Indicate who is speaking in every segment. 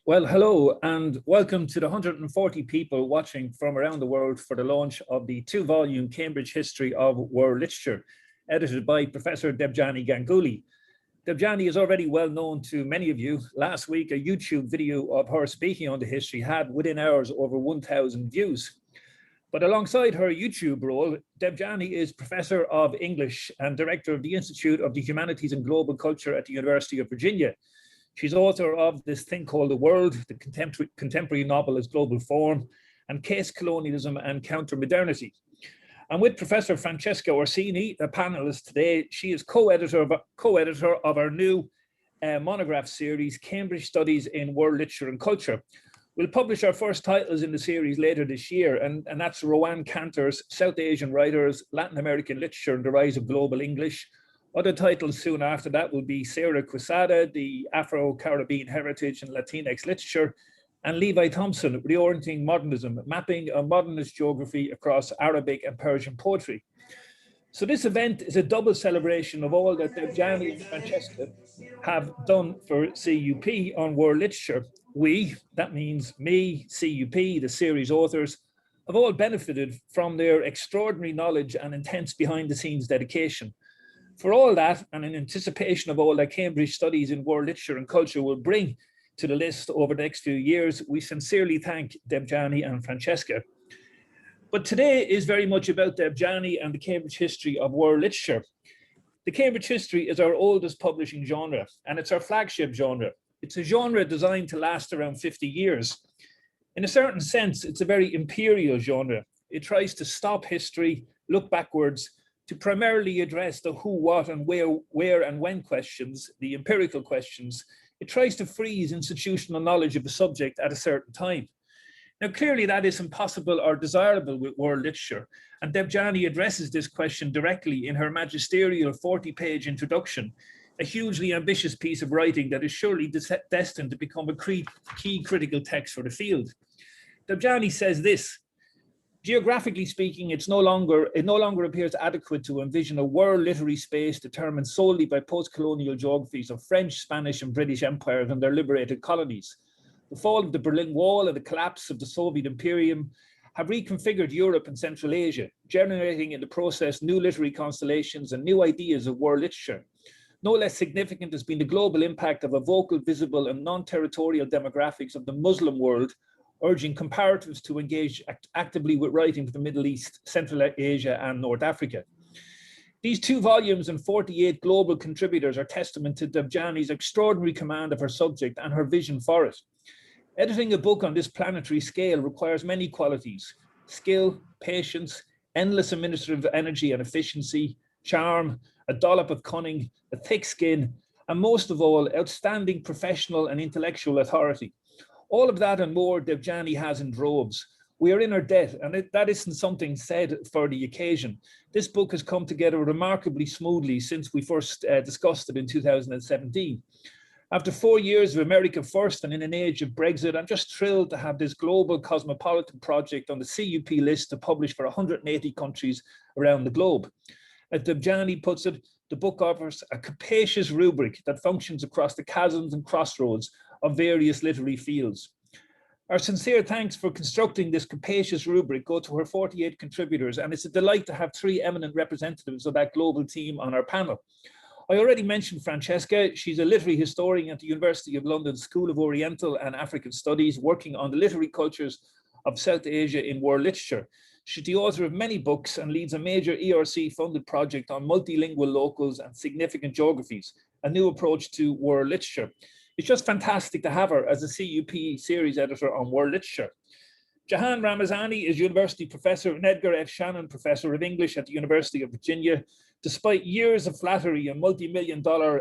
Speaker 1: Well, hello and welcome to the 140 people watching from around the world for the launch of the two-volume Cambridge History of World Literature, edited by Professor Debjani Ganguly. Debjani is already well known to many of you. Last week, a YouTube video of her speaking on the history had, within hours, over 1,000 views. But alongside her YouTube role, Debjani is Professor of English and Director of the Institute of the Humanities and Global Culture at the University of Virginia. She's author of This Thing Called the World, the contemporary novel as global form, and Case Colonialism and Counter-Modernity. And with Professor Francesca Orsini, a panelist today, she is co-editor of our new monograph series, Cambridge Studies in World Literature and Culture. We'll publish our first titles in the series later this year, and that's Rowan Cantor's South Asian Writers, Latin American Literature and the Rise of Global English. Other titles soon after that will be Sarah Quesada, the Afro-Caribbean Heritage and Latinx Literature, and Levi Thompson, Reorienting Modernism, Mapping a Modernist Geography Across Arabic and Persian Poetry. So this event is a double celebration of all that Debjani and Francesca have done for CUP on world literature. We, that means me, CUP, the series authors, have all benefited from their extraordinary knowledge and intense behind-the-scenes dedication. For all that, and in anticipation of all that Cambridge Studies in World Literature and Culture will bring to the list over the next few years, we sincerely thank Debjani and Francesca. But today is very much about Debjani and the Cambridge History of World Literature. The Cambridge History is our oldest publishing genre, and it's our flagship genre. It's a genre designed to last around 50 years. In a certain sense, it's a very imperial genre. It tries to stop history, look backwards, to primarily address the who, what, and where and when questions, the empirical questions. It tries to freeze institutional knowledge of a subject at a certain time. Now, clearly that is impossible or desirable with world literature, and Debjani addresses this question directly in her magisterial 40-page introduction, a hugely ambitious piece of writing that is surely destined to become a key critical text for the field. Debjani says this: geographically speaking, it no longer appears adequate to envision a world literary space determined solely by post-colonial geographies of French, Spanish, and British empires and their liberated colonies. The fall of the Berlin Wall and the collapse of the Soviet Imperium have reconfigured Europe and Central Asia, generating in the process new literary constellations and new ideas of world literature. No less significant has been the global impact of a vocal, visible, and non-territorial demographics of the Muslim world, urging comparatives to engage actively with writing from the Middle East, Central Asia, and North Africa. These 2 volumes and 48 global contributors are testament to Debjani's extraordinary command of her subject and her vision for it. Editing a book on this planetary scale requires many qualities: skill, patience, endless administrative energy and efficiency, charm, a dollop of cunning, a thick skin, and most of all, outstanding professional and intellectual authority. All of that and more Debjani has in droves. We are in her debt, and that isn't something said for the occasion. This book has come together remarkably smoothly since we first discussed it in 2017. After 4 years of America First and in an age of Brexit, I'm just thrilled to have this global cosmopolitan project on the CUP list to publish for 180 countries around the globe. As Debjani puts it, the book offers a capacious rubric that functions across the chasms and crossroads of various literary fields. Our sincere thanks for constructing this capacious rubric go to her 48 contributors, and it's a delight to have 3 eminent representatives of that global team on our panel. I already mentioned Francesca. She's a literary historian at the University of London School of Oriental and African Studies, working on the literary cultures of South Asia in world literature. She's the author of many books and leads a major ERC-funded project on multilingual locals and significant geographies, a new approach to world literature. It's just fantastic to have her as a CUP series editor on world literature. Jahan Ramazani is University Professor and Edgar F. Shannon Professor of English at the University of Virginia. Despite years of flattery and multi-million-dollar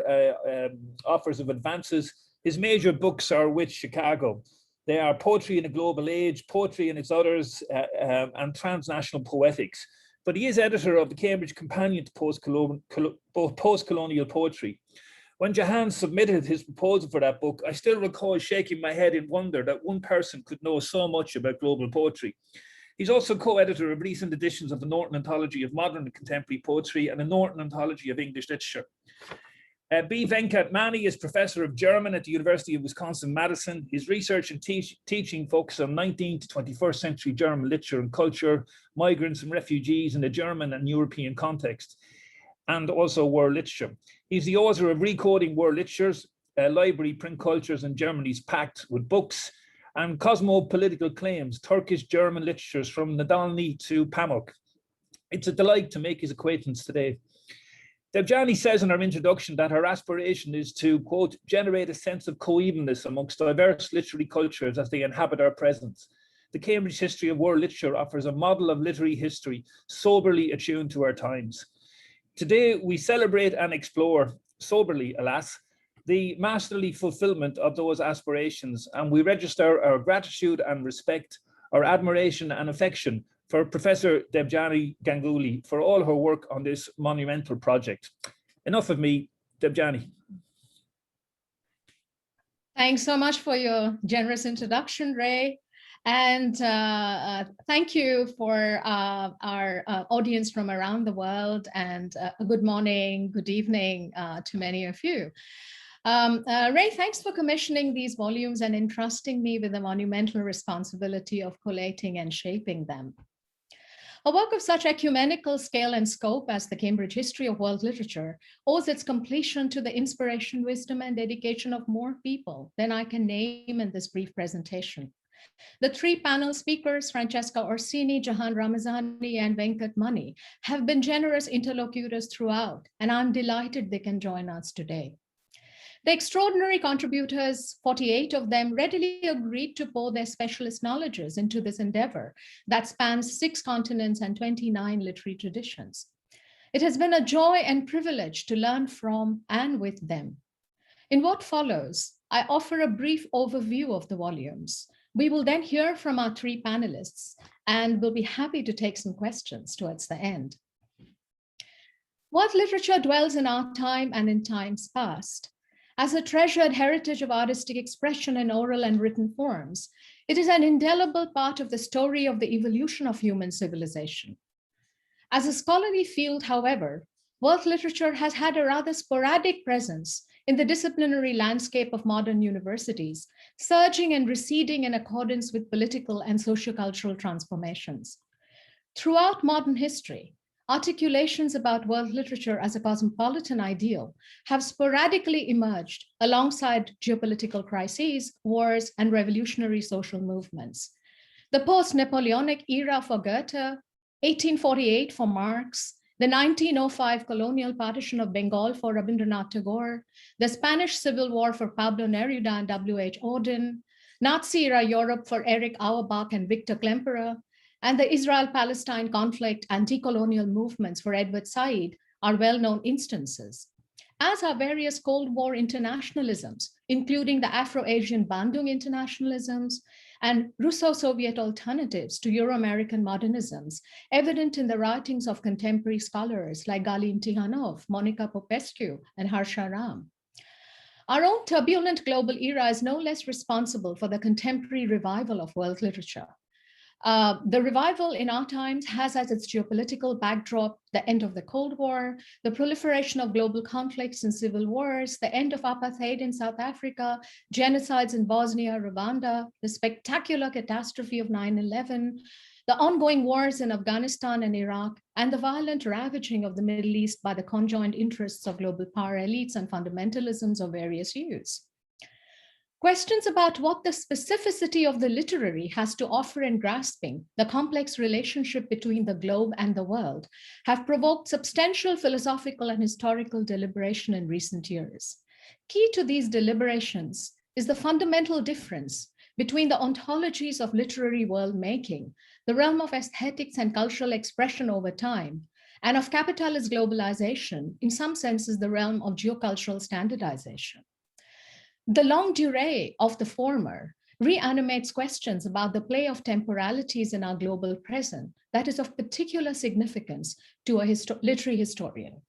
Speaker 1: offers of advances, his major books are with Chicago. They are Poetry in a Global Age, Poetry and Its Others, and Transnational Poetics. But he is editor of the Cambridge Companion to Post-Colonial Poetry. When Jahan submitted his proposal for that book, I still recall shaking my head in wonder that one person could know so much about global poetry. He's also co-editor of recent editions of the Norton Anthology of Modern and Contemporary Poetry and the Norton Anthology of English Literature. B.Venkat Mani is Professor of German at the University of Wisconsin-Madison. His research and teaching focus on 19th to 21st century German literature and culture, migrants and refugees in the German and European context, and also world literature. He's the author of Recoding World Literatures, Library Print Cultures in Germany's Pact with Books, and Cosmopolitical Claims, Turkish-German Literatures from Nadalny to Pamuk. It's a delight to make his acquaintance today. Debjani says in our introduction that her aspiration is to, quote, generate a sense of coevenness amongst diverse literary cultures as they inhabit our presence. The Cambridge History of World Literature offers a model of literary history soberly attuned to our times. Today, we celebrate and explore, soberly, alas, the masterly fulfillment of those aspirations, and we register our gratitude and respect, our admiration and affection for Professor Debjani Ganguly for all her work on this monumental project. Enough of me, Debjani.
Speaker 2: Thanks so much for your generous introduction, Ray. And thank you for our audience from around the world, and good morning, good evening to many of you. Ray, thanks for commissioning these volumes and entrusting me with the monumental responsibility of collating and shaping them. A work of such ecumenical scale and scope as the Cambridge History of World Literature owes its completion to the inspiration, wisdom, and dedication of more people than I can name in this brief presentation. The three panel speakers, Francesca Orsini, Jahan Ramazani, and B.Venkat Mani, have been generous interlocutors throughout, and I'm delighted they can join us today. The extraordinary contributors, 48 of them, readily agreed to pour their specialist knowledges into this endeavor that spans 6 continents and 29 literary traditions. It has been a joy and privilege to learn from and with them. In what follows, I offer a brief overview of the volumes. We will then hear from our 3 panelists, and we'll be happy to take some questions towards the end. World literature dwells in our time and in times past. As a treasured heritage of artistic expression in oral and written forms, it is an indelible part of the story of the evolution of human civilization. As a scholarly field, however, world literature has had a rather sporadic presence in the disciplinary landscape of modern universities, surging and receding in accordance with political and socio-cultural transformations. Throughout modern history, articulations about world literature as a cosmopolitan ideal have sporadically emerged alongside geopolitical crises, wars, and revolutionary social movements. The post-Napoleonic era for Goethe, 1848 for Marx, the 1905 colonial partition of Bengal for Rabindranath Tagore, the Spanish Civil War for Pablo Neruda and W.H. Auden, Nazi-era Europe for Erich Auerbach and Victor Klemperer, and the Israel-Palestine conflict and decolonial movements for Edward Said are well-known instances, as are various Cold War internationalisms, including the Afro-Asian Bandung internationalisms and Russo-Soviet alternatives to Euro-American modernisms, evident in the writings of contemporary scholars like Galin Tihanov, Monica Popescu, and Harsha Ram. Our own turbulent global era is no less responsible for the contemporary revival of world literature. The revival in our times has as its geopolitical backdrop the end of the Cold War, the proliferation of global conflicts and civil wars, the end of apartheid in South Africa, genocides in Bosnia, Rwanda, the spectacular catastrophe of 9/11, the ongoing wars in Afghanistan and Iraq, and the violent ravaging of the Middle East by the conjoined interests of global power elites and fundamentalisms of various hues. Questions about what the specificity of the literary has to offer in grasping the complex relationship between the globe and the world have provoked substantial philosophical and historical deliberation in recent years. Key to these deliberations is the fundamental difference between the ontologies of literary world making, the realm of aesthetics and cultural expression over time, and of capitalist globalization, in some senses the realm of geocultural standardization. The longue durée of the former reanimates questions about the play of temporalities in our global present that is of particular significance to a literary historian.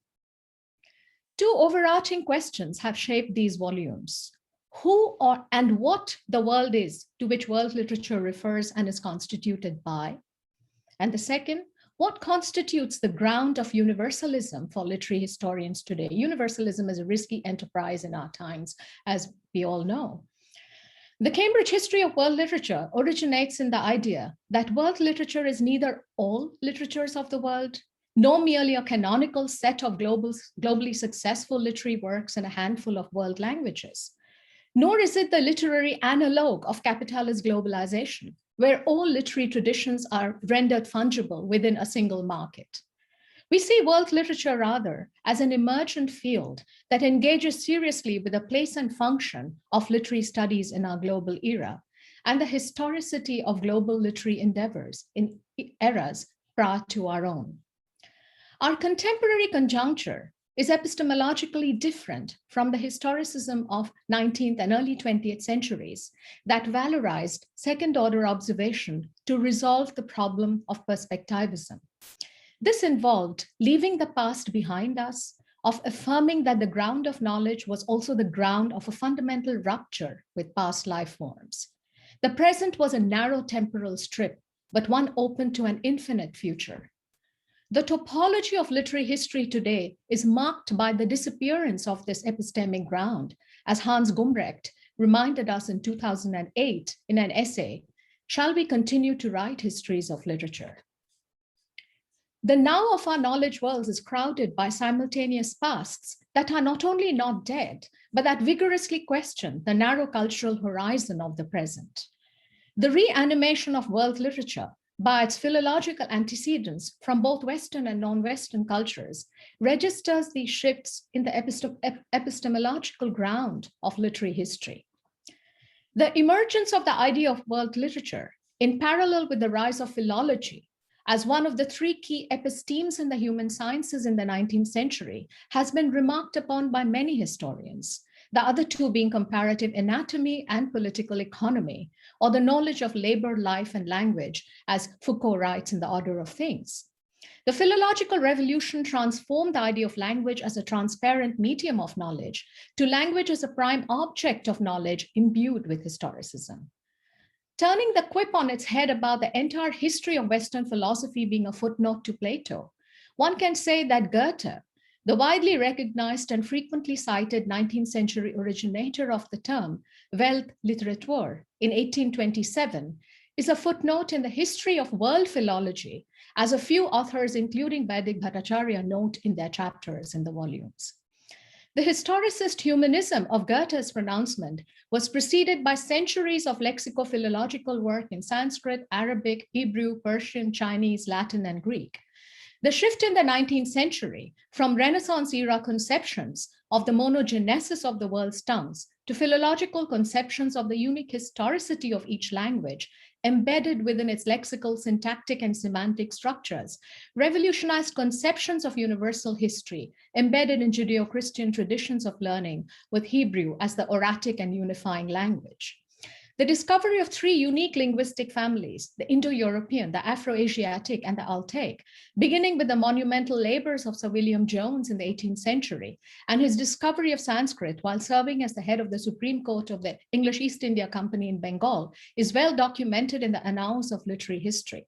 Speaker 2: 2 overarching questions have shaped these volumes: who and what the world is to which world literature refers and is constituted by, and the second, What constitutes the ground of universalism for literary historians today? Universalism is a risky enterprise in our times, as we all know. The Cambridge History of World Literature originates in the idea that world literature is neither all literatures of the world, nor merely a canonical set of globally successful literary works in a handful of world languages, nor is it the literary analog of capitalist globalization, where all literary traditions are rendered fungible within a single market. We see world literature rather as an emergent field that engages seriously with the place and function of literary studies in our global era and the historicity of global literary endeavors in eras prior to our own. Our contemporary conjuncture is epistemologically different from the historicism of 19th and early 20th centuries that valorized second-order observation to resolve the problem of perspectivism. This involved leaving the past behind us, of affirming that the ground of knowledge was also the ground of a fundamental rupture with past life forms. The present was a narrow temporal strip, but one open to an infinite future. The topology of literary history today is marked by the disappearance of this epistemic ground, as Hans Gumbrecht reminded us in 2008 in an essay, "Shall we continue to write histories of literature?" The now of our knowledge worlds is crowded by simultaneous pasts that are not only not dead, but that vigorously question the narrow cultural horizon of the present. The reanimation of world literature by its philological antecedents from both Western and non-Western cultures registers these shifts in the epistemological ground of literary history. The emergence of the idea of world literature, in parallel with the rise of philology, as one of the three key epistemes in the human sciences in the 19th century, has been remarked upon by many historians, the other two being comparative anatomy and political economy, or the knowledge of labor, life, and language, as Foucault writes in The Order of Things. The philological revolution transformed the idea of language as a transparent medium of knowledge to language as a prime object of knowledge imbued with historicism. Turning the quip on its head about the entire history of Western philosophy being a footnote to Plato, one can say that Goethe, the widely recognized and frequently cited 19th century originator of the term Weltliteratur in 1827, is a footnote in the history of world philology, as a few authors, including Vaidik Bhattacharya, note in their chapters in the volumes. The historicist humanism of Goethe's pronouncement was preceded by centuries of lexico-philological work in Sanskrit, Arabic, Hebrew, Persian, Chinese, Latin, and Greek. The shift in the 19th century from Renaissance-era conceptions of the monogenesis of the world's tongues to philological conceptions of the unique historicity of each language embedded within its lexical, syntactic, and semantic structures, revolutionized conceptions of universal history embedded in Judeo-Christian traditions of learning, with Hebrew as the oratic and unifying language. The discovery of three unique linguistic families, the Indo-European, the Afro-Asiatic, and the Altaic, beginning with the monumental labors of Sir William Jones in the 18th century, and his discovery of Sanskrit while serving as the head of the Supreme Court of the English East India Company in Bengal, is well documented in the annals of literary history.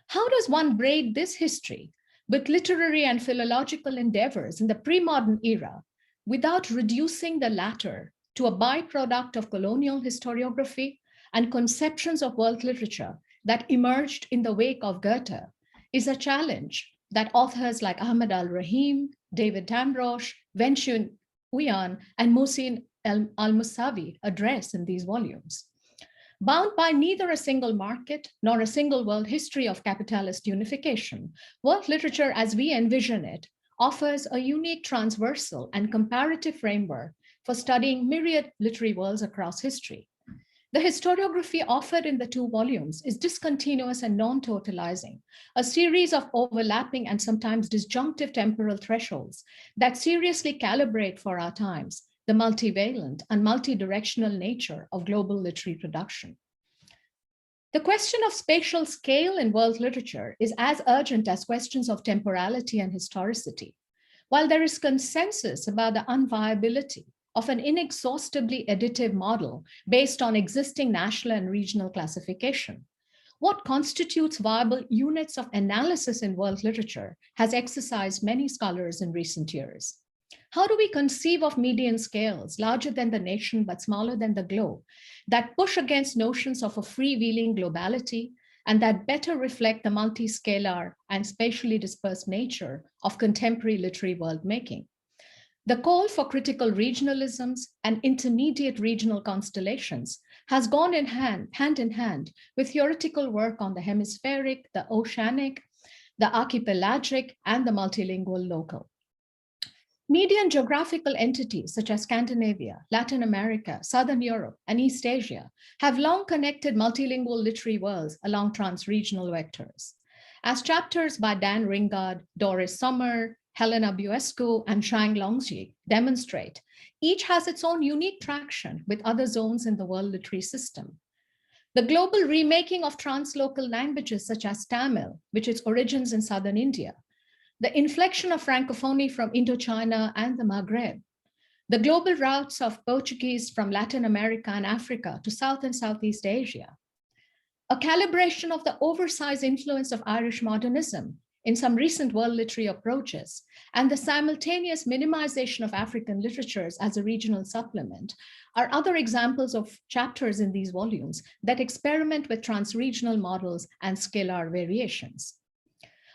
Speaker 2: How does one braid this history with literary and philological endeavors in the pre-modern era without reducing the latter to a byproduct of colonial historiography and conceptions of world literature that emerged in the wake of Goethe, is a challenge that authors like Ahmed Al-Rahim, David Tambrosch, Wenxuan Uyan, and Mohsin Al-Musawi address in these volumes. Bound by neither a single market nor a single world history of capitalist unification, world literature as we envision it offers a unique transversal and comparative framework for studying myriad literary worlds across history. The historiography offered in the two volumes is discontinuous and non-totalizing, a series of overlapping and sometimes disjunctive temporal thresholds that seriously calibrate for our times the multivalent and multi-directional nature of global literary production. The question of spatial scale in world literature is as urgent as questions of temporality and historicity. While there is consensus about the unviability of an inexhaustibly additive model based on existing national and regional classification, what constitutes viable units of analysis in world literature has exercised many scholars in recent years. How do we conceive of median scales larger than the nation but smaller than the globe that push against notions of a freewheeling globality and that better reflect the multi-scalar and spatially dispersed nature of contemporary literary world making? The call for critical regionalisms and intermediate regional constellations has gone hand in hand with theoretical work on the hemispheric, the oceanic, the archipelagic, and the multilingual local. Median geographical entities such as Scandinavia, Latin America, Southern Europe, and East Asia have long connected multilingual literary worlds along trans-regional vectors. As chapters by Dan Ringard, Doris Sommer, Helena Buescu, and Shang Longji demonstrate, each has its own unique traction with other zones in the world literary system. The global remaking of translocal languages such as Tamil, which its origins in southern India, the inflection of Francophony from Indochina and the Maghreb, the global routes of Portuguese from Latin America and Africa to South and Southeast Asia, a calibration of the oversized influence of Irish modernism in some recent world literary approaches, and the simultaneous minimization of African literatures as a regional supplement are other examples of chapters in these volumes that experiment with transregional models and scalar variations.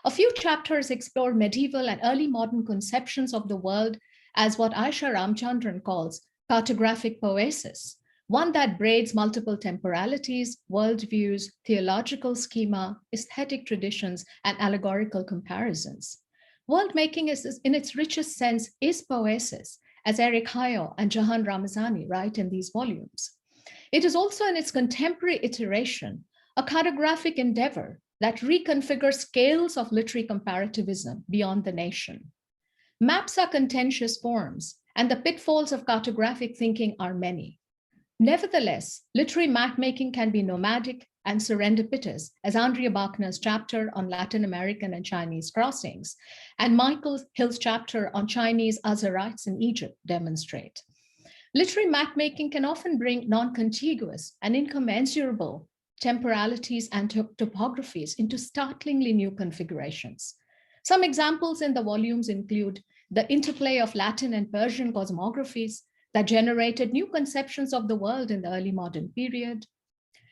Speaker 2: A few chapters explore medieval and early modern conceptions of the world as what Aisha Ramchandran calls cartographic poesis, one that braids multiple temporalities, worldviews, theological schema, aesthetic traditions, and allegorical comparisons. World making is, in its richest sense, is poesis, as Eric Hayo and Jahan Ramazani write in these volumes. It is also in its contemporary iteration, a cartographic endeavor that reconfigures scales of literary comparativism beyond the nation. Maps are contentious forms, and the pitfalls of cartographic thinking are many. Nevertheless, literary map-making can be nomadic and serendipitous, as Andrea Bachner's chapter on Latin American and Chinese crossings, and Michael Hill's chapter on Chinese Azerites in Egypt demonstrate. Literary map-making can often bring non-contiguous and incommensurable temporalities and topographies into startlingly new configurations. Some examples in the volumes include the interplay of Latin and Persian cosmographies that generated new conceptions of the world in the early modern period,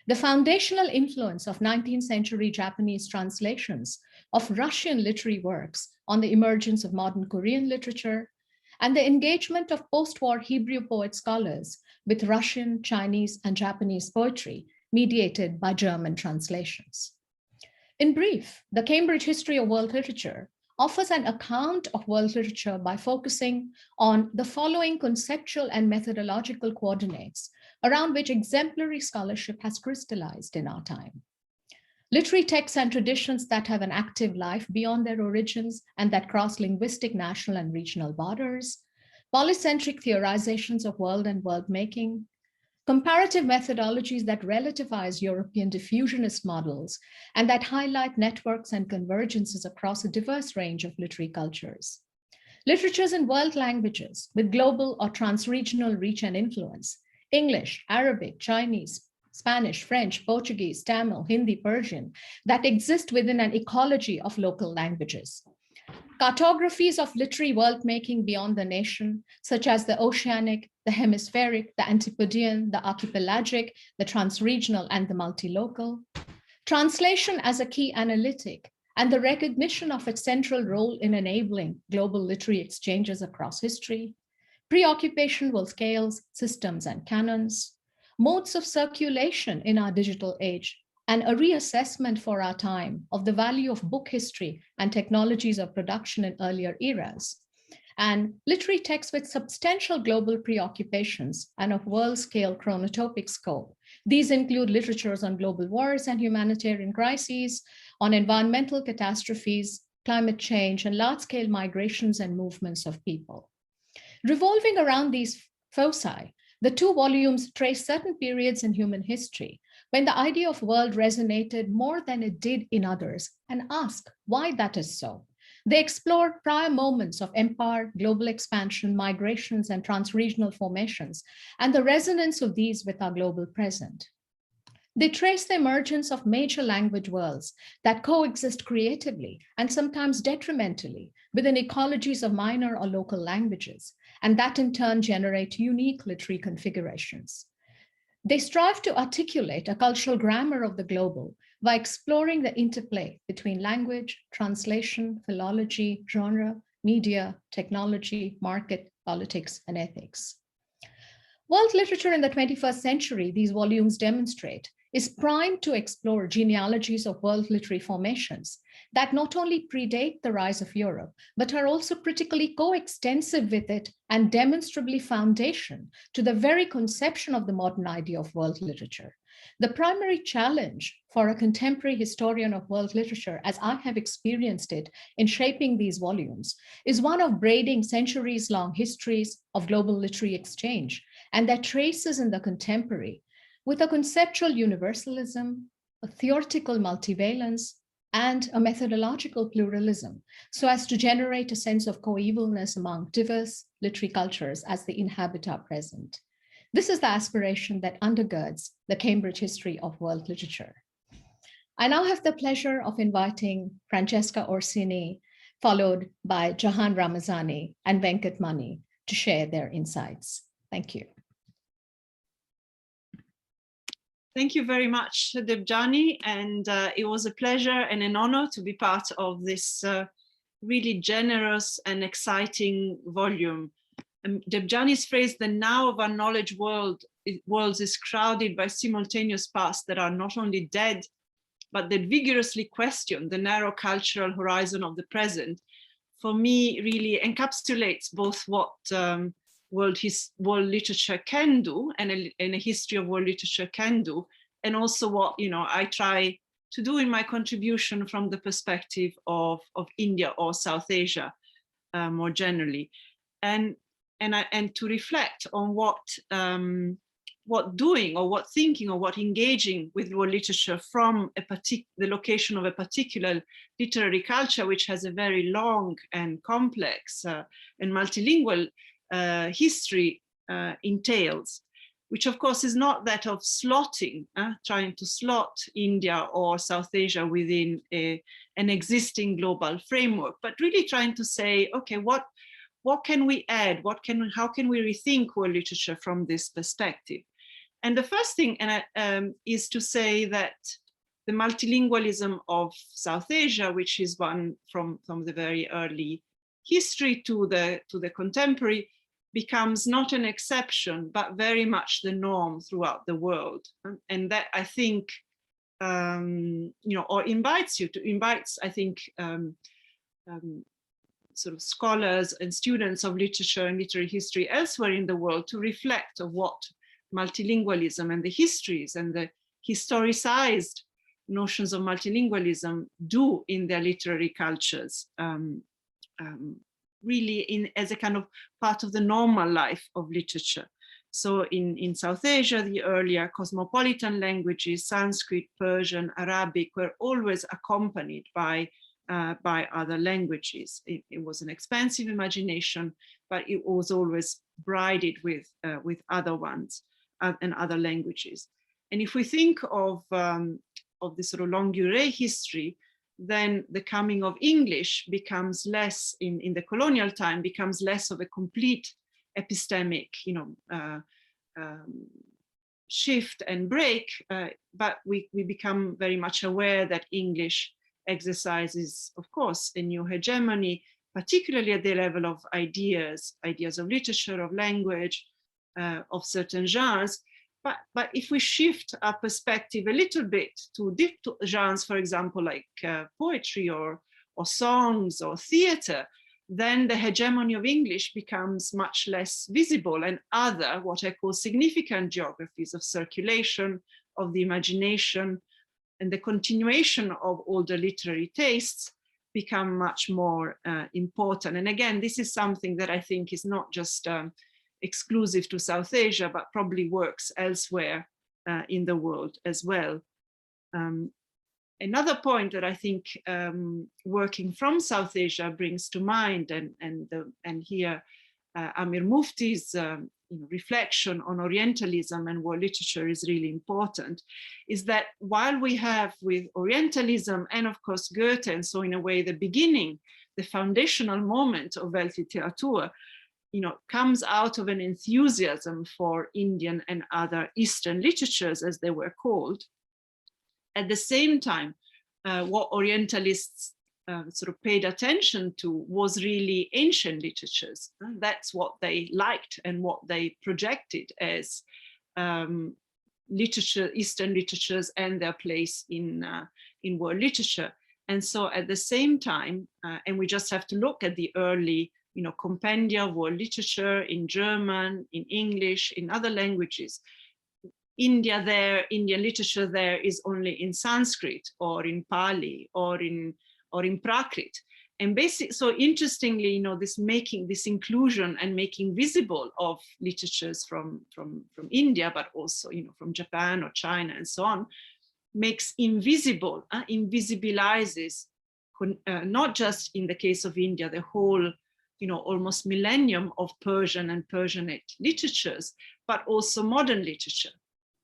Speaker 2: the foundational influence of 19th century Japanese translations of Russian literary works on the emergence of modern Korean literature, and the engagement of post-war Hebrew poet scholars with Russian, Chinese, and Japanese poetry mediated by German translations. In brief, the Cambridge History of World Literature offers an account of world literature by focusing on the following conceptual and methodological coordinates around which exemplary scholarship has crystallized in our time. Literary texts and traditions that have an active life beyond their origins and that cross linguistic, national, and regional borders, polycentric theorizations of world and world making, comparative methodologies that relativize European diffusionist models and that highlight networks and convergences across a diverse range of literary cultures. Literatures in world languages with global or transregional reach and influence, English, Arabic, Chinese, Spanish, French, Portuguese, Tamil, Hindi, Persian, that exist within an ecology of local languages. Cartographies of literary world-making beyond the nation, such as the oceanic, the hemispheric, the antipodean, the archipelagic, the transregional, and the multilocal. Translation as a key analytic, and the recognition of its central role in enabling global literary exchanges across history. Preoccupation with scales, systems, and canons. Modes of circulation in our digital age, and a reassessment for our time of the value of book history and technologies of production in earlier eras, and literary texts with substantial global preoccupations and of world-scale chronotopic scope. These include literatures on global wars and humanitarian crises, on environmental catastrophes, climate change, and large-scale migrations and movements of people. Revolving around these foci, the two volumes trace certain periods in human history when the idea of world resonated more than it did in others, and ask why that is so. They explore prior moments of empire, global expansion, migrations, and transregional formations, and the resonance of these with our global present. They trace the emergence of major language worlds that coexist creatively and sometimes detrimentally within ecologies of minor or local languages, and that in turn generate unique literary configurations. They strive to articulate a cultural grammar of the global by exploring the interplay between language, translation, philology, genre, media, technology, market, politics, and ethics. World literature in the 21st century, these volumes demonstrate, is primed to explore genealogies of world literary formations that not only predate the rise of Europe, but are also critically coextensive with it and demonstrably foundation to the very conception of the modern idea of world literature. The primary challenge for a contemporary historian of world literature, as I have experienced it in shaping these volumes, is one of braiding centuries-long histories of global literary exchange and their traces in the contemporary, with a conceptual universalism, a theoretical multivalence, and a methodological pluralism, so as to generate a sense of coevalness among diverse literary cultures as they inhabit our present. This is the aspiration that undergirds the Cambridge history of world literature. I now have the pleasure of inviting Francesca Orsini, followed by Jahan Ramazani and B.Venkat Mani, to share their insights. Thank you.
Speaker 3: Thank you very much, Debjani, and it was a pleasure and an honor to be part of this really generous and exciting volume. Debjani's phrase, "the now of our knowledge worlds is crowded by simultaneous pasts that are not only dead, but that vigorously question the narrow cultural horizon of the present," for me really encapsulates both what world literature can do and a history of world literature can do, and also what I try to do in my contribution from the perspective of India or South Asia more generally, and to reflect on what doing or what thinking or what engaging with world literature from the location of a particular literary culture, which has a very long and complex and multilingual history entails, which of course is not that of slotting, trying to slot India or South Asia within an existing global framework, but really trying to say, okay, what can we add? How can we rethink world literature from this perspective? And the first thing is to say that the multilingualism of South Asia, which is one from the very early history to the contemporary, becomes not an exception, but very much the norm throughout the world. And that, I think, or invites, I think, sort of scholars and students of literature and literary history elsewhere in the world to reflect on what multilingualism and the histories and the historicized notions of multilingualism do in their literary cultures, really as a kind of part of the normal life of literature. So in South Asia, the earlier cosmopolitan languages, Sanskrit, Persian, Arabic, were always accompanied by other languages. It was an expansive imagination, but it was always brided with other ones and other languages. And if we think of this sort of longue durée history, then the coming of English becomes less, in the colonial time, becomes less of a complete epistemic, shift and break, but we become very much aware that English exercises, of course, a new hegemony, particularly at the level of ideas of literature, of language, of certain genres. But if we shift our perspective a little bit to genres, for example, like poetry or songs or theater, then the hegemony of English becomes much less visible, and other, what I call significant geographies of circulation, of the imagination, and the continuation of older literary tastes become much more important. And again, this is something that I think is not just exclusive to South Asia, but probably works elsewhere in the world as well. Another point that I think working from South Asia brings to mind, and here Amir Mufti's reflection on Orientalism and world literature is really important, is that while we have with Orientalism and of course Goethe, and so in a way the beginning, the foundational moment of Weltliteratur, comes out of an enthusiasm for Indian and other Eastern literatures, as they were called. At the same time, what Orientalists sort of paid attention to was really ancient literatures. That's what they liked and what they projected as literature, Eastern literatures, and their place in world literature. And so at the same time, and we just have to look at the early compendia of world literature in German, in English, in other languages. Indian literature there is only in Sanskrit or in Pali or in Prakrit. And basically, so interestingly, this inclusion and making visible of literatures from India, but also from Japan or China and so on, makes invisible, invisibilizes, not just in the case of India, the whole almost millennium of Persian and Persianate literatures, but also modern literature.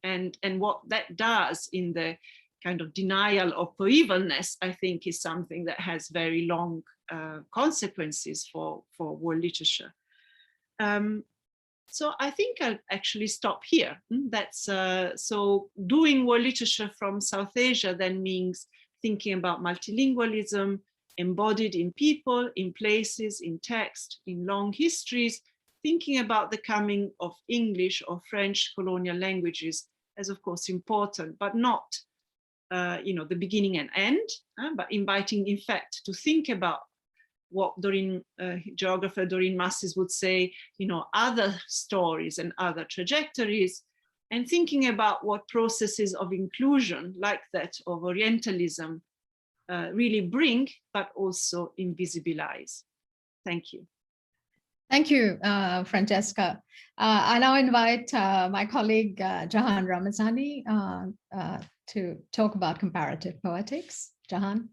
Speaker 3: And what that does in the kind of denial of coevalness, I think, is something that has very long consequences for world literature. So I think I'll actually stop here. That's so doing world literature from South Asia then means thinking about multilingualism embodied in people, in places, in text, in long histories, thinking about the coming of English or French colonial languages as, of course, important, but not the beginning and end, but inviting, in fact, to think about what geographer Doreen Massis would say, other stories and other trajectories, and thinking about what processes of inclusion, like that of Orientalism, really bring, but also invisibilize. Thank you.
Speaker 2: Thank you, Francesca. I now invite my colleague, Jahan Ramazani, to talk about comparative poetics. Jahan.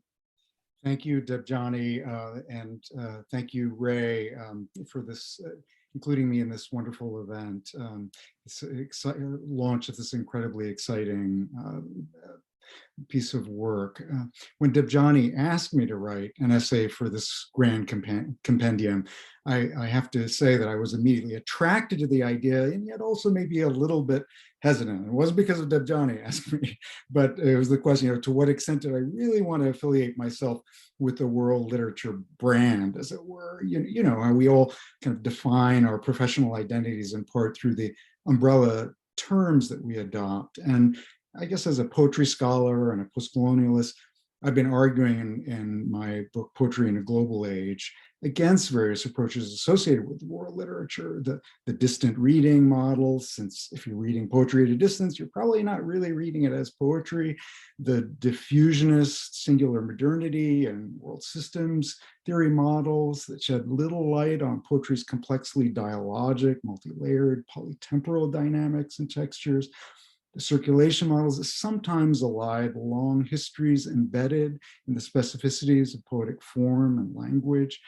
Speaker 4: Thank you, Debjani, and thank you, Ray, for this, including me in this wonderful event. It's launch of this incredibly exciting piece of work. When Debjani asked me to write an essay for this grand compendium, I have to say that I was immediately attracted to the idea, and yet also maybe a little bit hesitant. It wasn't because of Debjani asking me, but it was the question, to what extent did I really want to affiliate myself with the world literature brand, as it were? How we all kind of define our professional identities in part through the umbrella terms that we adopt. And I guess as a poetry scholar and a postcolonialist, I've been arguing in my book, Poetry in a Global Age, against various approaches associated with world literature, the distant reading model, since if you're reading poetry at a distance, you're probably not really reading it as poetry, the diffusionist singular modernity and world systems theory models that shed little light on poetry's complexly dialogic, multi-layered, polytemporal dynamics and textures, the circulation models that sometimes elide long histories embedded in the specificities of poetic form and language.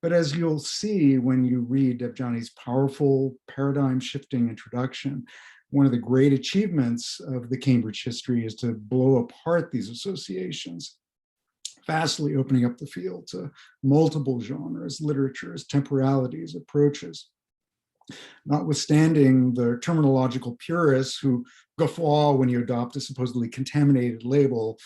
Speaker 4: But as you'll see when you read Debjani's powerful paradigm-shifting introduction, one of the great achievements of the Cambridge history is to blow apart these associations, vastly opening up the field to multiple genres, literatures, temporalities, approaches. Notwithstanding the terminological purists who guffaw when you adopt a supposedly contaminated label,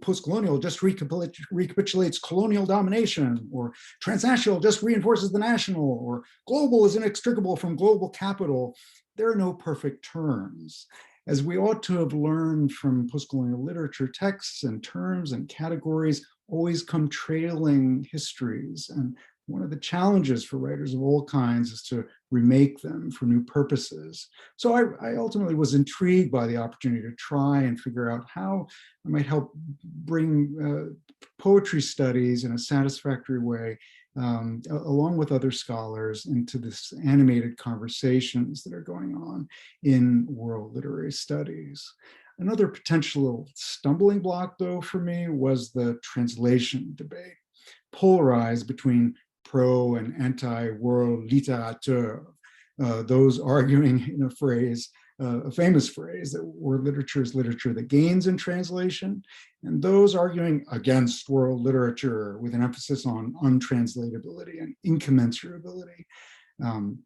Speaker 4: post-colonial just recapitulates colonial domination, or transnational just reinforces the national, or global is inextricable from global capital, there are no perfect terms. As we ought to have learned from post-colonial literature, texts and terms and categories always come trailing histories, and one of the challenges for writers of all kinds is to remake them for new purposes. So I ultimately was intrigued by the opportunity to try and figure out how I might help bring poetry studies in a satisfactory way, along with other scholars, into this animated conversations that are going on in world literary studies. Another potential stumbling block, though, for me was the translation debate, polarized between pro and anti-world literature, those arguing in a famous phrase that world literature is literature that gains in translation, and those arguing against world literature with an emphasis on untranslatability and incommensurability.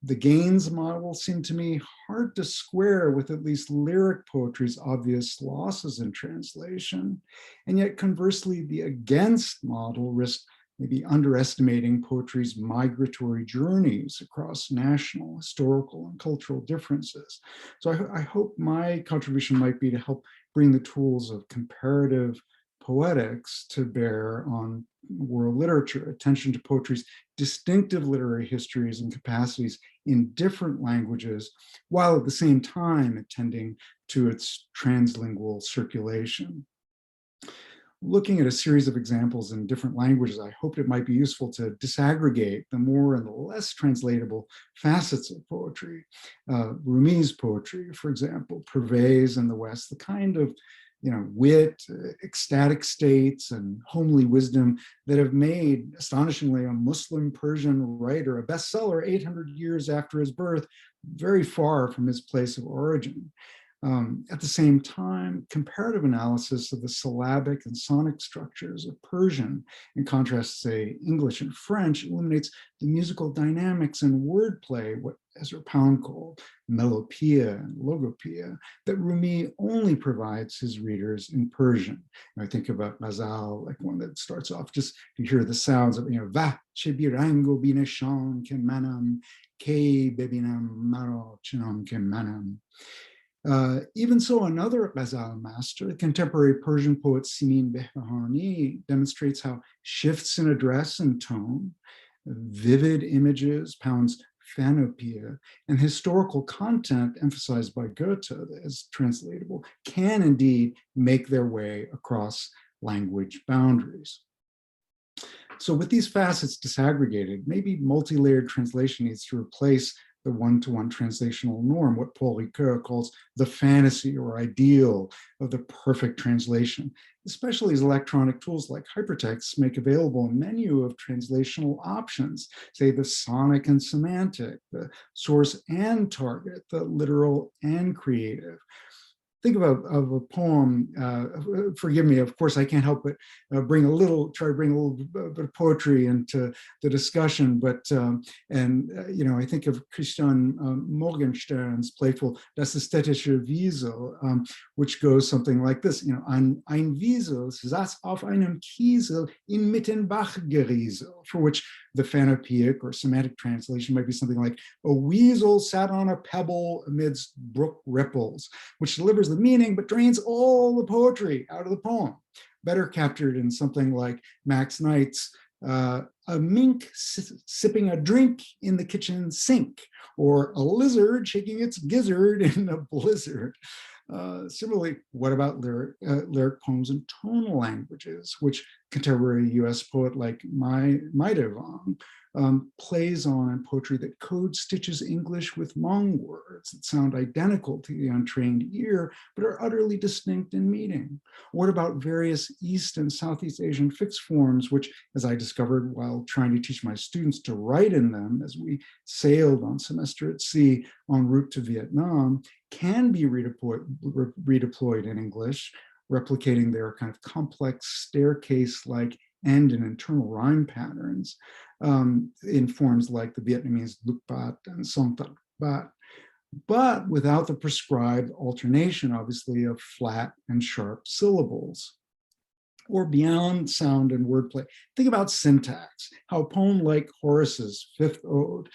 Speaker 4: The gains model seemed to me hard to square with at least lyric poetry's obvious losses in translation, and yet conversely, the against model risked maybe underestimating poetry's migratory journeys across national, historical, and cultural differences. So I hope my contribution might be to help bring the tools of comparative poetics to bear on world literature, attention to poetry's distinctive literary histories and capacities in different languages, while at the same time attending to its translingual circulation. Looking at a series of examples in different languages, I hoped it might be useful to disaggregate the more and the less translatable facets of poetry. Rumi's poetry, for example, purveys in the West the kind of wit, ecstatic states, and homely wisdom that have made, astonishingly, a Muslim Persian writer a bestseller 800 years after his birth, very far from his place of origin. At the same time, comparative analysis of the syllabic and sonic structures of Persian, in contrast to, say, English and French, illuminates the musical dynamics and wordplay, what Ezra Pound called melopeia and logopeia, that Rumi only provides his readers in Persian. And I think about ghazal, like one that starts off, just you hear the sounds of, va che birango bineshan ke manam, ke bebinam maro chinam ke manam. Even so, another ghazal master, the contemporary Persian poet Simin Behbahani, demonstrates how shifts in address and tone, vivid images, Pound's phanopia, and historical content emphasized by Goethe as translatable can indeed make their way across language boundaries. So with these facets disaggregated, maybe multi-layered translation needs to replace the one-to-one translational norm, what Paul Ricoeur calls the fantasy or ideal of the perfect translation, especially as electronic tools like hypertext make available a menu of translational options, say the sonic and semantic, the source and target, the literal and creative. Think of a poem, forgive me, of course I can't help but try to bring a little bit of poetry into the discussion, but, I think of Christian Morgenstern's playful Das ästhetische Wiesel, which goes something like this, ein Wiesel saß auf einem Kiesel inmitten Bachgeriesel, for which the phanopeic or semantic translation might be something like, a weasel sat on a pebble amidst brook ripples, which delivers the meaning but drains all the poetry out of the poem. Better captured in something like Max Knight's a mink sipping a drink in the kitchen sink, or a lizard shaking its gizzard in a blizzard. Similarly, what about lyric poems in tonal languages, which contemporary US poet like Maidevang plays on in poetry that code stitches English with Hmong words that sound identical to the untrained ear, but are utterly distinct in meaning? What about various East and Southeast Asian fixed forms, which, as I discovered while trying to teach my students to write in them as we sailed on semester at sea en route to Vietnam, can be redeployed in English, replicating their kind of complex staircase-like end and internal rhyme patterns in forms like the Vietnamese Luc Bat and Song Tat Bat, but without the prescribed alternation, obviously, of flat and sharp syllables. Or beyond sound and wordplay, think about syntax, how a poem like Horace's Fifth Ode,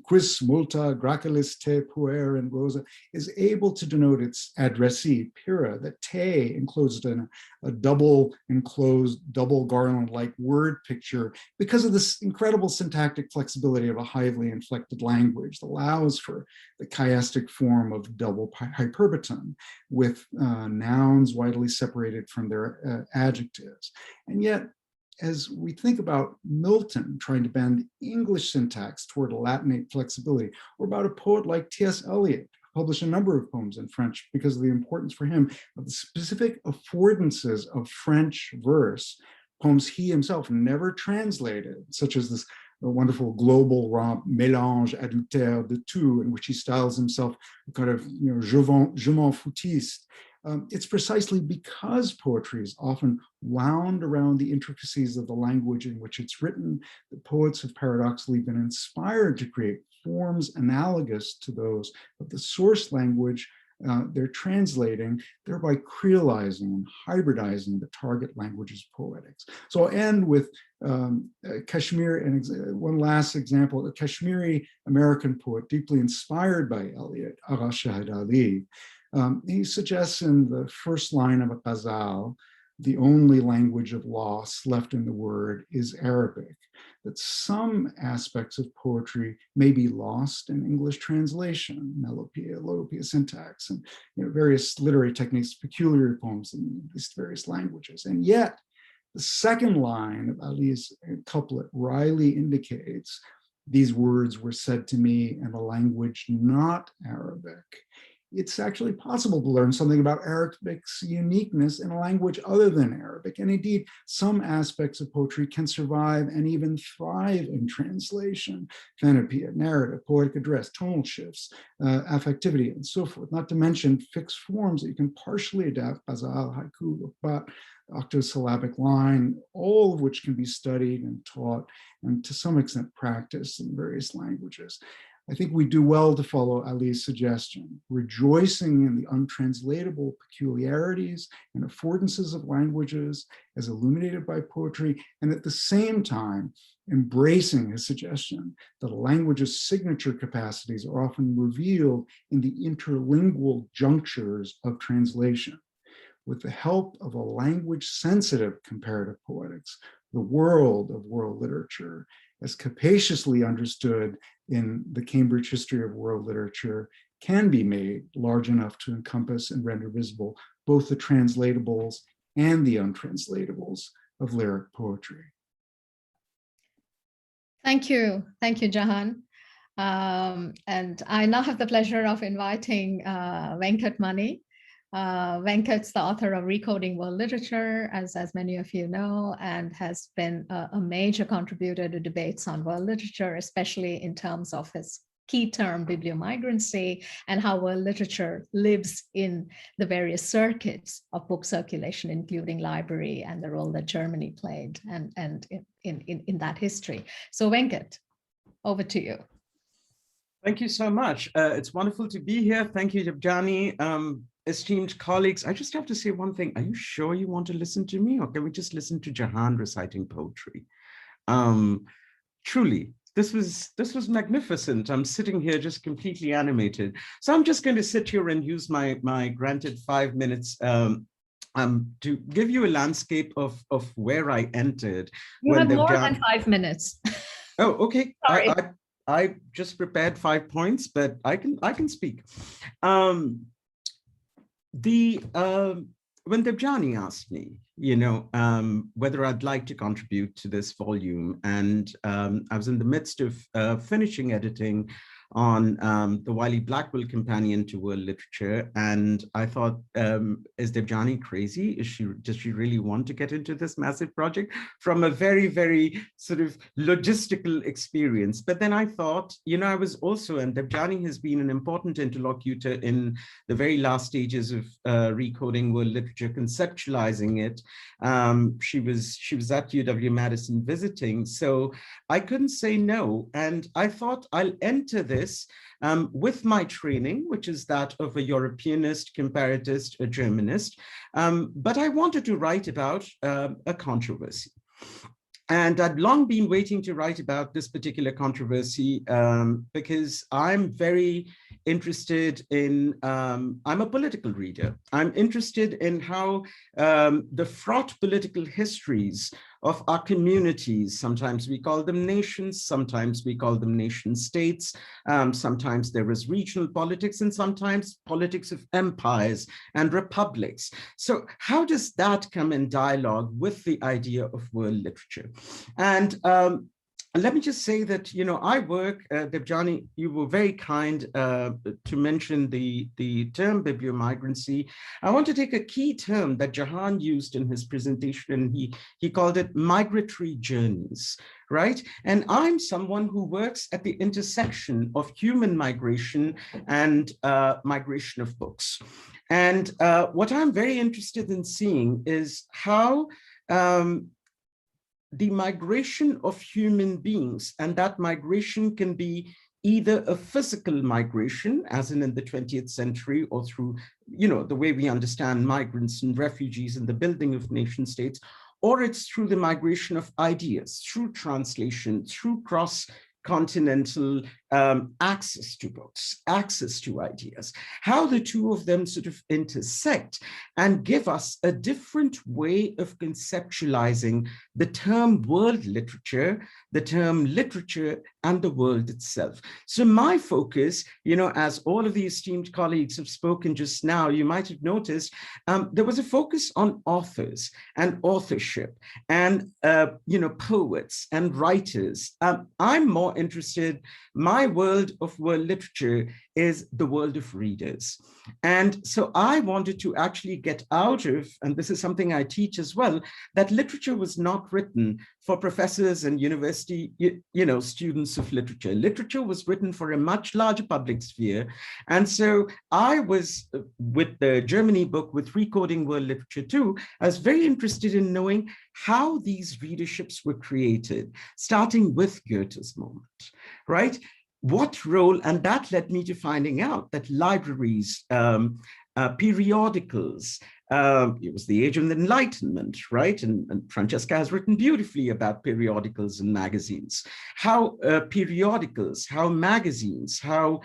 Speaker 4: Quis multa gracilis te puer in rosa, is able to denote its addressee, Pyrrha, that te enclosed in a double enclosed, double garland-like word picture because of this incredible syntactic flexibility of a highly inflected language that allows for the chiastic form of double hyperbaton with nouns widely separated from their adjectives. And yet, as we think about Milton trying to bend English syntax toward a Latinate flexibility, or about a poet like T.S. Eliot, who published a number of poems in French because of the importance for him of the specific affordances of French verse, poems he himself never translated, such as this a wonderful global romp, mélange adultère de tout, in which he styles himself a kind of, je m'en foutiste. It's precisely because poetry is often wound around the intricacies of the language in which it's written that poets have paradoxically been inspired to create forms analogous to those of the source language they're translating, thereby creolizing and hybridizing the target language's poetics. So I'll end with Kashmiri, and one last example, a Kashmiri American poet deeply inspired by Eliot, Agha Shahid Ali. He suggests in the first line of a ghazal, the only language of loss left in the word is Arabic, that some aspects of poetry may be lost in English translation, melopea, logopea, syntax, and various literary techniques peculiar to poems in these various languages. And yet, the second line of Ali's couplet wryly indicates, these words were said to me in a language not Arabic. It's actually possible to learn something about Arabic's uniqueness in a language other than Arabic. And indeed, some aspects of poetry can survive and even thrive in translation: phanopia, narrative, poetic address, tonal shifts, affectivity, and so forth, not to mention fixed forms that you can partially adapt, ghazal, haiku, but octosyllabic line, all of which can be studied and taught and to some extent practiced in various languages. I think we do well to follow Ali's suggestion, rejoicing in the untranslatable peculiarities and affordances of languages as illuminated by poetry, and at the same time, embracing his suggestion that a language's signature capacities are often revealed in the interlingual junctures of translation. With the help of a language-sensitive comparative poetics, the world of world literature, as capaciously understood in the Cambridge History of World Literature, can be made large enough to encompass and render visible both the translatables and the untranslatables of lyric poetry.
Speaker 2: Thank you, Jahan. And I now have the pleasure of inviting Venkat Mani. Venkat's the author of Recoding World Literature, as many of you know, and has been a major contributor to debates on world literature, especially in terms of his key term, bibliomigrancy, and how world literature lives in the various circuits of book circulation, including library and the role that Germany played and in that history. So Venkat, over to you.
Speaker 5: Thank you so much. It's wonderful to be here. Thank you, Debjani. Esteemed colleagues, I just have to say one thing. Are you sure you want to listen to me, or can we just listen to Jahan reciting poetry? Truly, this was magnificent. I'm sitting here just completely animated. So I'm just going to sit here and use my granted 5 minutes to give you a landscape of where I entered.
Speaker 2: You have more than 5 minutes.
Speaker 5: Oh, okay.
Speaker 2: Sorry.
Speaker 5: I just prepared 5 points, but I can speak. When Debjani asked me, whether I'd like to contribute to this volume, and I was in the midst of finishing editing on the Wiley Blackwell Companion to World Literature, and I thought, is Debjani crazy? Does she really want to get into this massive project from a very, very sort of logistical experience? But then I thought, I was also, and Debjani has been an important interlocutor in the very last stages of recoding world literature, conceptualizing it. She was at UW-Madison visiting, so I couldn't say no, and I thought I'll enter this with my training, which is that of a Europeanist, comparatist, a Germanist, but I wanted to write about a controversy. And I'd long been waiting to write about this particular controversy because I'm very interested in, I'm a political reader. I'm interested in how the fraught political histories of our communities, sometimes we call them nations, sometimes we call them nation states, sometimes there is regional politics, and sometimes politics of empires and republics. So how does that come in dialogue with the idea of world literature? And let me just say that, I work, Debjani, you were very kind to mention the term bibliomigrancy. I want to take a key term that Jahan used in his presentation. He called it migratory journeys, right? And I'm someone who works at the intersection of human migration and migration of books. And what I'm very interested in seeing is how the migration of human beings, and that migration can be either a physical migration, as in the 20th century, or through, the way we understand migrants and refugees and the building of nation states, or it's through the migration of ideas, through translation, through cross-continental access to books, access to ideas, how the two of them sort of intersect and give us a different way of conceptualizing the term world literature, the term literature, and the world itself. So my focus, as all of the esteemed colleagues have spoken just now, you might have noticed, there was a focus on authors and authorship and, poets and writers. I'm more interested, my world of world literature is the world of readers. And so I wanted to actually get out of, and this is something I teach as well, that literature was not written for professors and university, students of literature. Literature was written for a much larger public sphere. And so I was, with the Germany book, with Recoding World Literature too, I was very interested in knowing how these readerships were created, starting with Goethe's moment, right? What role, and that led me to finding out that libraries, periodicals, it was the age of the Enlightenment, right? And Francesca has written beautifully about periodicals and magazines, how periodicals, how magazines, how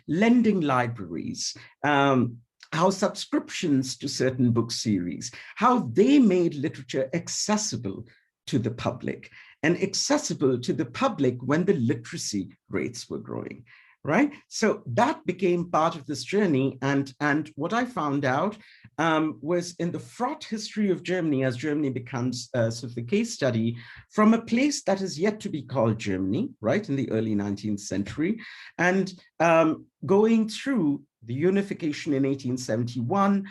Speaker 5: lending libraries, how subscriptions to certain book series, how they made literature accessible to the public, and accessible to the public when the literacy rates were growing, right? So that became part of this journey. And what I found out was in the fraught history of Germany, as Germany becomes sort of the case study, from a place that is yet to be called Germany, right, in the early 19th century, and going through the unification in 1871,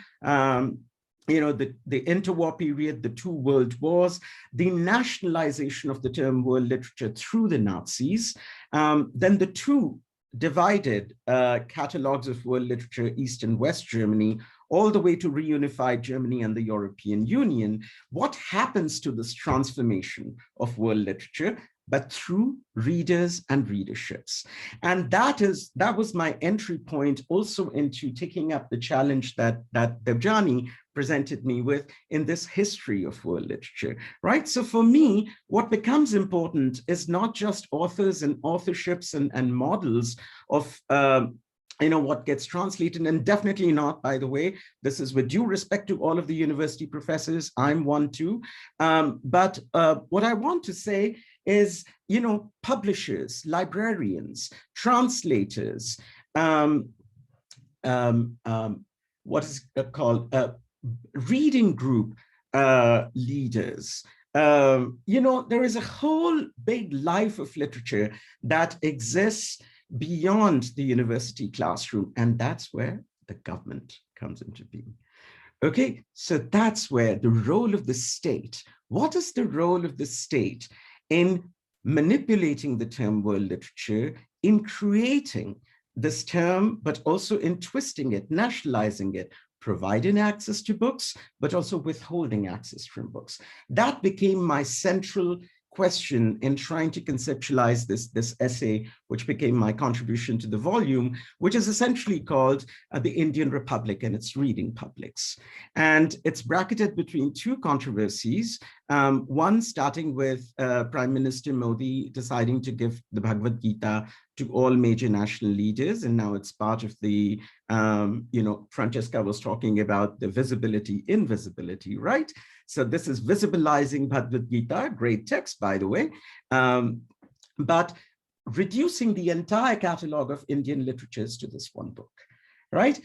Speaker 5: the interwar period, the two world wars, the nationalization of the term world literature through the Nazis, then the two divided catalogs of world literature, East and West Germany, all the way to reunified Germany and the European Union. What happens to this transformation of world literature? But through readers and readerships. And that was my entry point also into taking up the challenge that Debjani presented me with in this history of world literature, right? So for me, what becomes important is not just authors and authorships and models of what gets translated, and definitely not, by the way, this is with due respect to all of the university professors, I'm one too. But what I want to say is, publishers, librarians, translators, what is called reading group leaders. There is a whole big life of literature that exists beyond the university classroom, and that's where the government comes into being. Okay, so that's where the role of the state, what is the role of the state in manipulating the term world literature, in creating this term, but also in twisting it, nationalizing it, providing access to books, but also withholding access from books. That became my central question in trying to conceptualize this essay, which became my contribution to the volume, which is essentially called The Indian Republic and its Reading Publics. And it's bracketed between two controversies, one starting with Prime Minister Modi deciding to give the Bhagavad Gita to all major national leaders, and now it's part of the, Francesca was talking about the visibility, invisibility, right? So this is visibilizing Bhagavad Gita, great text, by the way, but reducing the entire catalog of Indian literatures to this one book, right?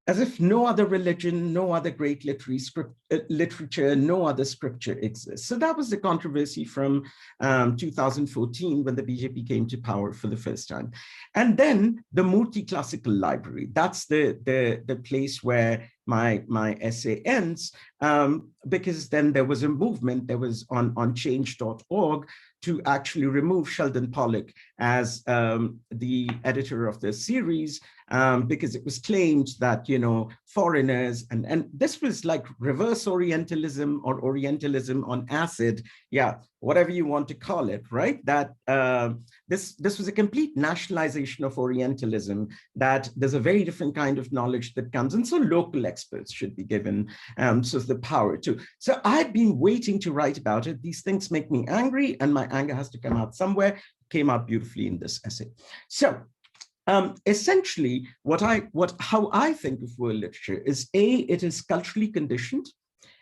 Speaker 5: as if no other religion, no other great literature, no other scripture exists. So that was the controversy from 2014 when the BJP came to power for the first time. And then the multi-classical library, that's the place where my essay ends, because then there was a movement, there was on change.org to actually remove Sheldon Pollock as the editor of the series, because it was claimed that, you know, foreigners, and this was like reverse Orientalism or Orientalism on acid, yeah, whatever you want to call it, right? That this was a complete nationalization of Orientalism, that there's a very different kind of knowledge that comes, and so local experts should be given sort of the power to. So I've been waiting to write about it. These things make me angry, and my anger has to come out somewhere. Came out beautifully in this essay. So essentially, how I think of world literature is it is culturally conditioned,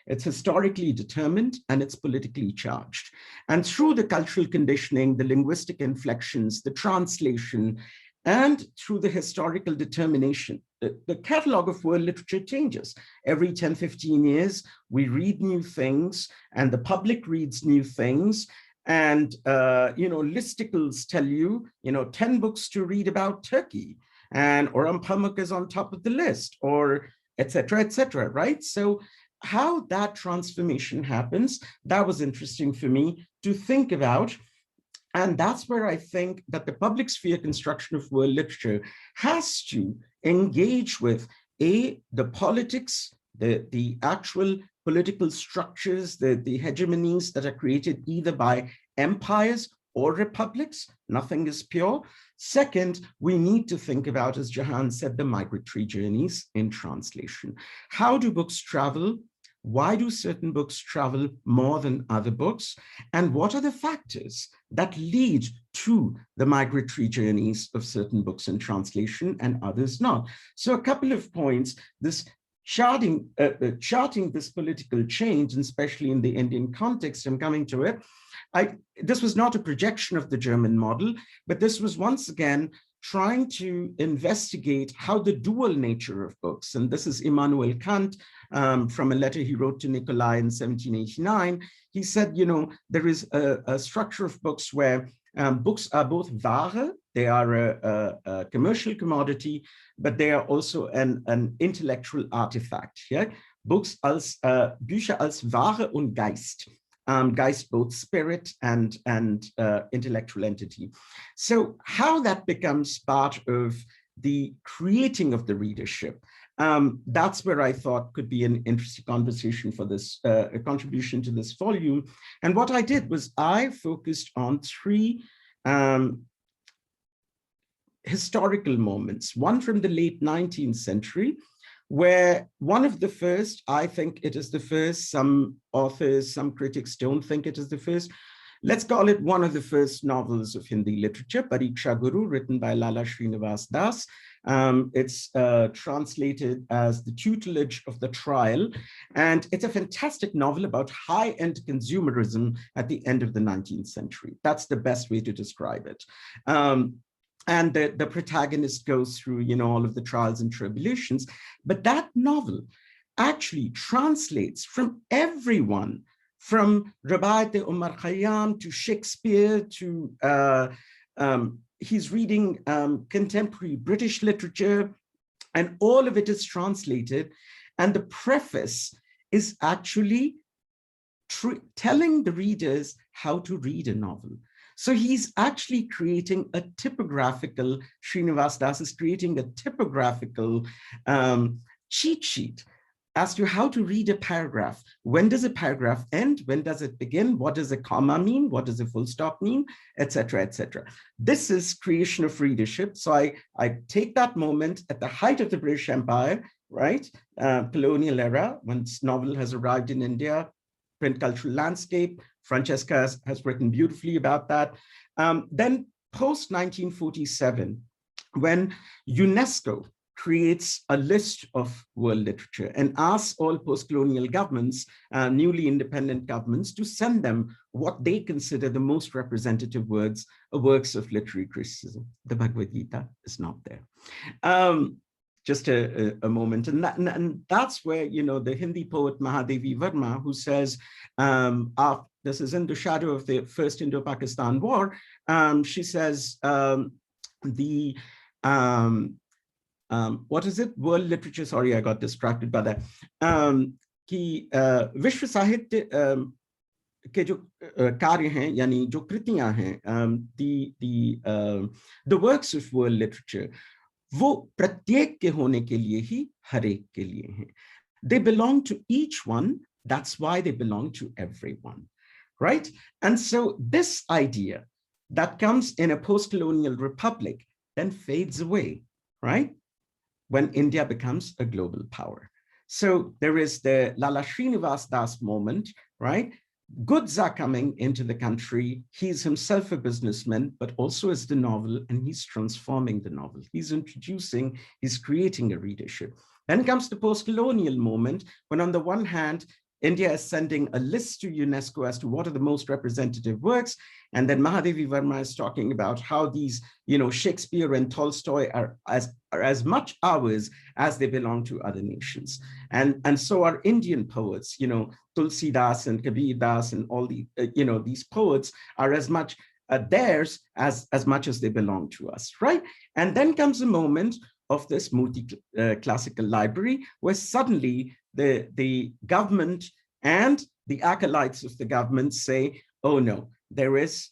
Speaker 5: it's historically determined, and it's politically charged. And through the cultural conditioning, the linguistic inflections, the translation, and through the historical determination, the catalog of world literature changes. Every 10, 15 years, we read new things, and the public reads new things. And, you know, listicles tell you, 10 books to read about Turkey, and Orhan Pamuk is on top of the list, or et cetera, right? So how that transformation happens, that was interesting for me to think about. And that's where I think that the public sphere construction of world literature has to engage with the politics, the actual political structures, the hegemonies that are created either by empires or republics. Nothing is pure. Second, we need to think about, as Jahan said, the migratory journeys in translation. How do books travel? Why do certain books travel more than other books? And what are the factors that lead to the migratory journeys of certain books in translation and others not? So a couple of points, this charting this political change, and especially in the Indian context, I'm coming to it. This was not a projection of the German model, but this was once again trying to investigate how the dual nature of books, and this is Immanuel Kant from a letter he wrote to Nicolai in 1789. He said, there is a structure of books where books are both Ware, they are a commercial commodity, but they are also an intellectual artifact. Yeah? Books als Bücher als Ware und Geist. Geist, both spirit and intellectual entity. So how that becomes part of the creating of the readership, that's where I thought could be an interesting conversation for this, a contribution to this volume. And what I did was I focused on three historical moments, one from the late 19th century, where one of the first, I think it is the first, some authors, some critics don't think it is the first, let's call it one of the first novels of Hindi literature, Pariksha Guru, written by Lala Srinivas Das. It's translated as The Tutelage of the Trial, and it's a fantastic novel about high-end consumerism at the end of the 19th century. That's the best way to describe it. And the protagonist goes through, all of the trials and tribulations. But that novel actually translates from everyone, from Rabayat Umar Khayyam to Shakespeare to, he's reading contemporary British literature, and all of it is translated. And the preface is actually telling the readers how to read a novel. So he's actually creating a typographical, Srinivas Das is creating a typographical cheat sheet as to how to read a paragraph. When does a paragraph end? When does it begin? What does a comma mean? What does a full stop mean? Etc., etc. This is creation of readership. So I take that moment at the height of the British Empire, right? Colonial era, when this novel has arrived in India, print cultural landscape. Francesca has written beautifully about that. Then post 1947, when UNESCO creates a list of world literature and asks all post-colonial governments, newly independent governments, to send them what they consider the most representative works of literary criticism. The Bhagavad Gita is not there. just a moment. And that's where, you know, the Hindi poet Mahadevi Verma, who says, this is in the shadow of the First Indo-Pakistan War, she says, what is it? World literature, sorry, I got distracted by that. कि विश्व साहित्य के जो कार्य हैं, यानी जो कृतियां हैं, the works of world literature, वो प्रत्येक के होने के लिए ही हर एक के लिए हैं. They belong to each one. That's why they belong to everyone, right? And so this idea that comes in a post-colonial republic then fades away, right? When India becomes a global power. So there is the Lala Srinivas Das moment, right? Goods are coming into the country. He's himself a businessman, but also as the novel, and he's transforming the novel. He's introducing, he's creating a readership. Then comes the post-colonial moment, when on the one hand, India is sending a list to UNESCO as to what are the most representative works. And then Mahadevi Verma is talking about how these, you know, Shakespeare and Tolstoy are as much ours as they belong to other nations. And so are Indian poets, you know, Tulsi Das and Kabir Das and all the, you know, these poets are as much theirs as much as they belong to us, right? And then comes a moment of this multi-classical library where suddenly the government and the acolytes of the government say, oh no, there is,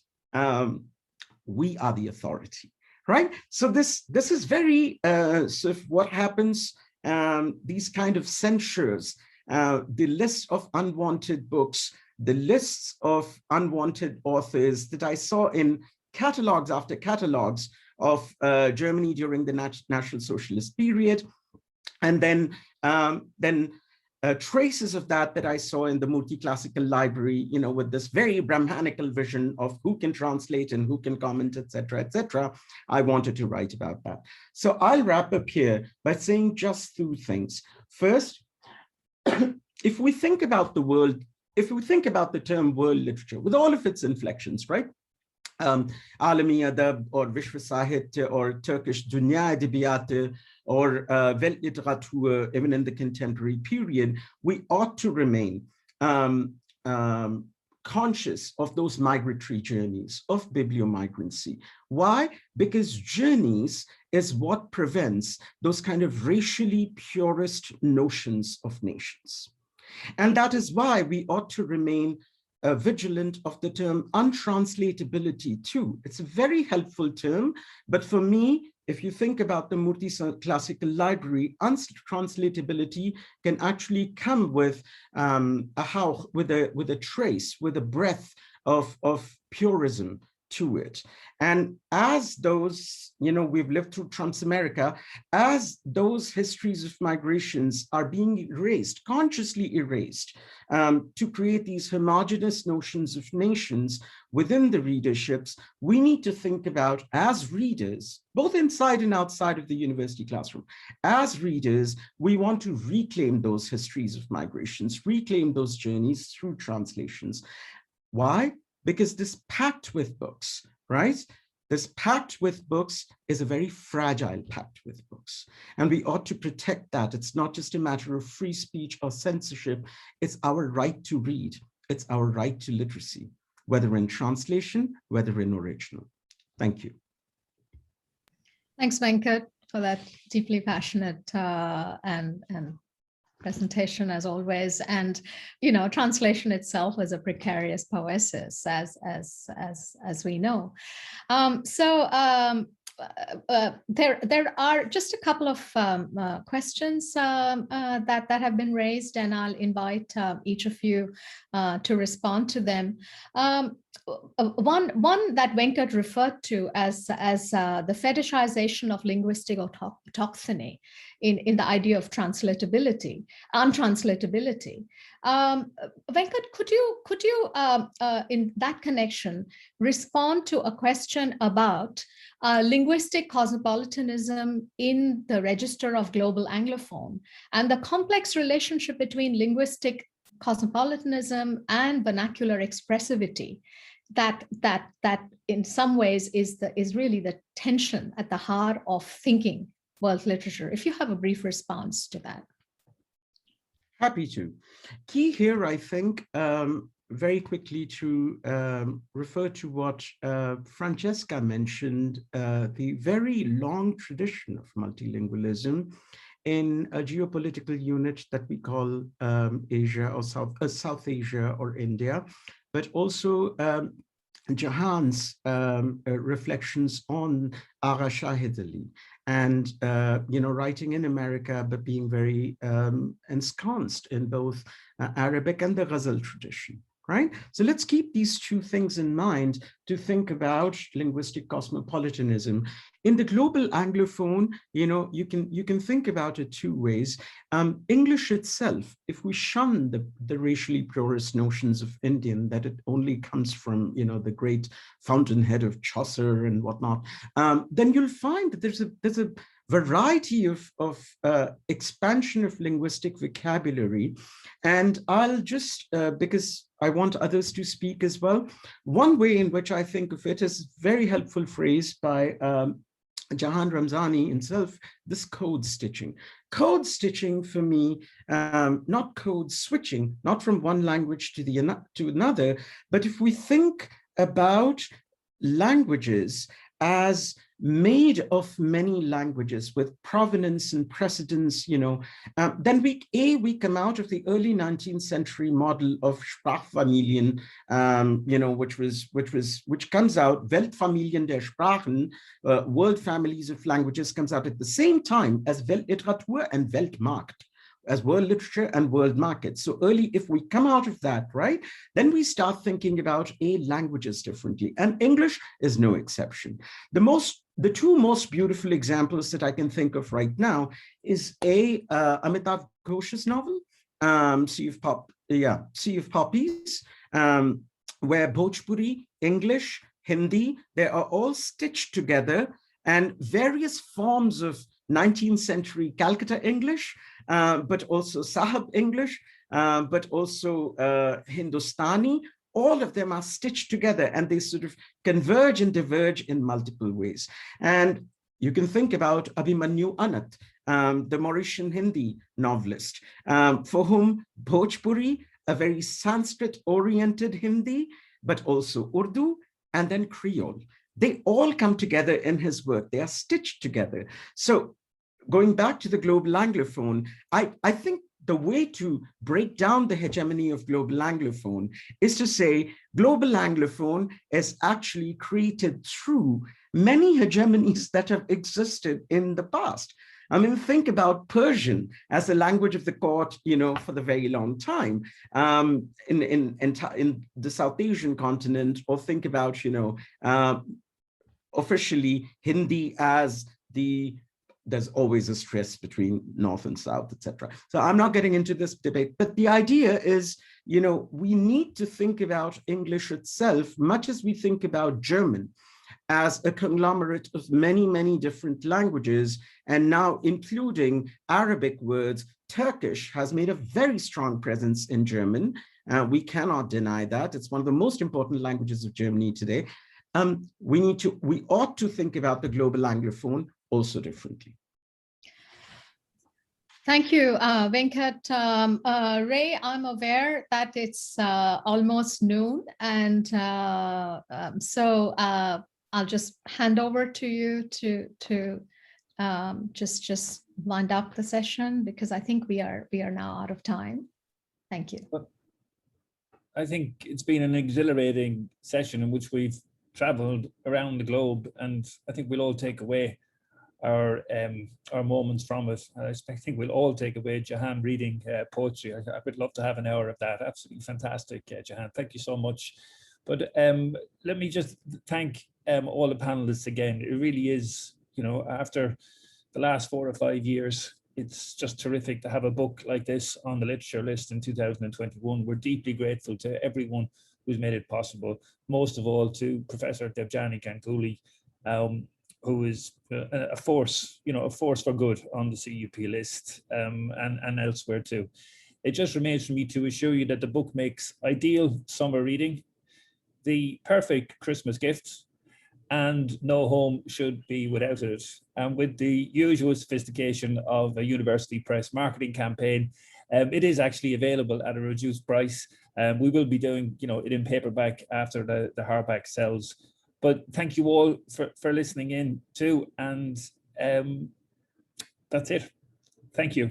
Speaker 5: we are the authority, right? So this is very sort of what happens, these kind of censures, the list of unwanted books, the lists of unwanted authors that I saw in catalogs after catalogs of Germany during the National Socialist period. And then traces of that I saw in the multi-classical library, you know, with this very Brahmanical vision of who can translate and who can comment, etc., etc. I wanted to write about that. So I'll wrap up here by saying just two things. First, if we think about the world, if we think about the term world literature with all of its inflections, right? Alami Adab or Vishwa Sahitya or Turkish Dunya Edebiyat or Weltliteratur, even in the contemporary period, we ought to remain conscious of those migratory journeys, of bibliomigrancy. Why? Because journeys is what prevents those kind of racially purist notions of nations. And that is why we ought to remain vigilant of the term untranslatability too. It's a very helpful term, but for me, if you think about the multi-classical library, untranslatability can actually come with with a trace, with a breath of purism to it. And as those, you know, we've lived through Transamerica, as those histories of migrations are being erased, consciously erased, to create these homogeneous notions of nations within the readerships, we need to think about, as readers, both inside and outside of the university classroom, as readers, we want to reclaim those histories of migrations, reclaim those journeys through translations. Why? Because this pact with books, right? This pact with books is a very fragile pact with books. And we ought to protect that. It's not just a matter of free speech or censorship. It's our right to read. It's our right to literacy, whether in translation, whether in original. Thank you.
Speaker 2: Thanks, Venkat, for that deeply passionate and presentation as always. And, you know, translation itself is a precarious poesis, as we know. There are just a couple of questions that have been raised, and I'll invite each of you to respond to them. One that Venkat referred to as the fetishization of linguistic autochthony in the idea of translatability, untranslatability. Venkat, could you in that connection respond to a question about linguistic cosmopolitanism in the register of global Anglophone and the complex relationship between linguistic cosmopolitanism and vernacular expressivity that in some ways is really the tension at the heart of thinking world literature? If you have a brief response to that.
Speaker 5: Happy to. Key here, I think, very quickly to refer to what Francesca mentioned, the very long tradition of multilingualism in a geopolitical unit that we call Asia or South Asia or India, but also Jahan's reflections on Agha Shahid Ali and writing in America, but being very ensconced in both Arabic and the Ghazal tradition. Right? So let's keep these two things in mind to think about linguistic cosmopolitanism. In the global Anglophone, you can think about it two ways. English itself, if we shun the racially pluralist notions of Indian, that it only comes from the great fountainhead of Chaucer and whatnot, then you'll find that there's a variety of expansion of linguistic vocabulary. And I'll just, because I want others to speak as well, one way in which I think of it is a very helpful phrase by Jahan Ramazani himself, this code stitching. Code stitching for me, not code switching, not from one language to another, but if we think about languages as made of many languages with provenance and precedence, then we come out of the early 19th century model of Sprachfamilien, which comes out, Weltfamilien der Sprachen, world families of languages, comes out at the same time as Weltliteratur and Weltmarkt, as world literature and world markets. So early, if we come out of that, right, then we start thinking about languages differently. And English is no exception. The two most beautiful examples that I can think of right now is Amitav Ghosh's novel, Sea of Poppies, where Bhojpuri, English, Hindi, they are all stitched together, and various forms of 19th century Calcutta English, but also Sahab English, but also Hindustani, all of them are stitched together and they sort of converge and diverge in multiple ways. And you can think about Abhimanyu Anat, the Mauritian Hindi novelist, for whom Bhojpuri, a very Sanskrit-oriented Hindi, but also Urdu, and then Creole. They all come together in his work. They are stitched together. So going back to the global Anglophone, I think the way to break down the hegemony of global Anglophone is to say global Anglophone is actually created through many hegemonies that have existed in the past. I mean, think about Persian as the language of the court, for the very long time in the South Asian continent, or think about, officially Hindi as there's always a stress between North and South, etc. So I'm not getting into this debate, but the idea is, we need to think about English itself, much as we think about German, as a conglomerate of many, many different languages, and now including Arabic words. Turkish has made a very strong presence in German. We cannot deny that. It's one of the most important languages of Germany today. We ought to think about the global Anglophone also differently.
Speaker 2: Thank you, Venkat. Ray, I'm aware that it's almost noon, and so I'll just hand over to you to just wind up the session, because I think we are now out of time. Thank you.
Speaker 1: Well, I think it's been an exhilarating session in which we've traveled around the globe, and I think we'll all take away our moments from it. I think we'll all take away Jahan reading poetry. I would love to have an hour of that. Absolutely fantastic, Jahan. Thank you so much. But let me just thank all the panelists again. It really is, after the last 4 or 5 years, it's just terrific to have a book like this on the literature list in 2021. We're deeply grateful to everyone who's made it possible, most of all to Professor Debjani Ganguly, who is a force for good on the CUP list and elsewhere too. It just remains for me to assure you that the book makes ideal summer reading, the perfect Christmas gift, and no home should be without it. And with the usual sophistication of a university press marketing campaign, it is actually available at a reduced price. We will be doing, it in paperback after the hardback sells. But thank you all for listening in too, and that's it. Thank you.